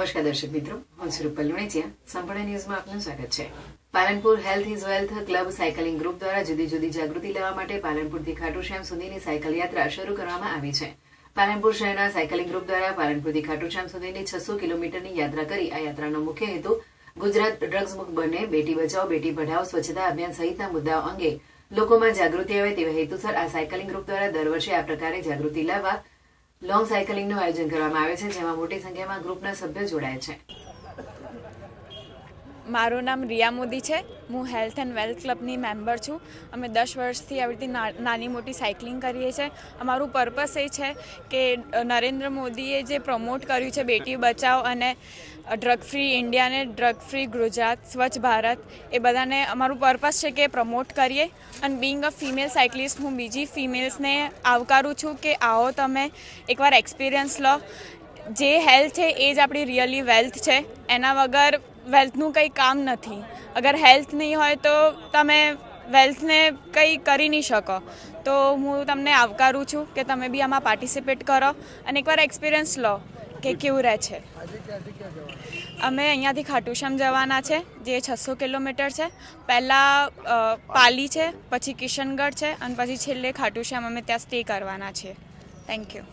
નમસ્કાર દર્શક મિત્રો, હું સુરૂપલ લુણેચિયા. સંપૂર્ણ ન્યૂઝમાં આપનું સ્વાગત છે. Palanpur health is wealth club cycling group દ્વારા જુદી જુદી જાગૃતિ લેવા માટે પાલનપુરથી ખાટુ શ્યામ સુધીની સાયકલ યાત્રા શરૂ કરવામાં આવી છે. પાલનપુર શહેરના સાયકલિંગ ગ્રુપ દ્વારા પાલનપુરથી ખાટુ શ્યામ સુધીની 600 કિલોમીટરની યાત્રા કરી આ યાત્રાનો મુખ્ય હેતુ ગુજરાત ડ્રગ્સ મુક્ત બને, બેટી બચાવો બેટી પઢાઓ, સ્વચ્છતા અભિયાન સહિતના મુદ્દાઓ અંગે લોકોમાં જાગૃતિ આવે તેવા હેતુસર આ સાયકલિંગ ગ્રુપ દ્વારા દર વર્ષે આ પ્રકારે જાગૃતિ લાવવા લોંગ સાયકલિંગનું આયોજન કરવામાં આવે છે, જેમાં મોટી સંખ્યામાં ગ્રુપના સભ્યો જોડાય છે. મારું નામ રિયા મોદી છે. હું હેલ્થ એન્ડ વેલ્થ ક્લબની મેમ્બર છું. અમે 10 વર્ષથી આવી રીતે નાની મોટી સાયકલિંગ કરીએ છીએ. અમારું પર્પસ એ છે કે નરેન્દ્ર મોદીએ જે પ્રમોટ કર્યું છે બેટી બચાવો અને ડ્રગ ફ્રી ઇન્ડિયા અને ડ્રગ ફ્રી ગુજરાત, સ્વચ્છ ભારત, એ બધાને અમારું પર્પસ છે કે પ્રમોટ કરીએ. અને બિંગ અ ફિમેલ સાયકલિસ્ટ હું બીજી ફિમેલ્સને આવકારું છું કે આવો તમે એકવાર એક્સપિરિયન્સ લો. જે હેલ્થ છે એ જ આપણી રિયલી વેલ્થ છે. એના વગર વેલ્થનું કંઈ કામ નથી. અગર હેલ્થ નહીં હોય તો તમે વેલ્થને કંઈ કરી નહીં શકો. તો હું તમને આવકારું છું કે તમે બી આમાં પાર્ટિસિપેટ કરો અને એકવાર એક્સપિરિયન્સ લો કે કેવું રહે છે. અમે અહીંયાથી ખાટુ શ્યામ જવાના છે, જે 600 કિલોમીટર છે. પહેલાં પાલી છે, પછી કિશનગઢ છે અને પછી છેલ્લે ખાટુ શ્યામ અમે ત્યાં સ્ટે કરવાના છીએ. Thank you.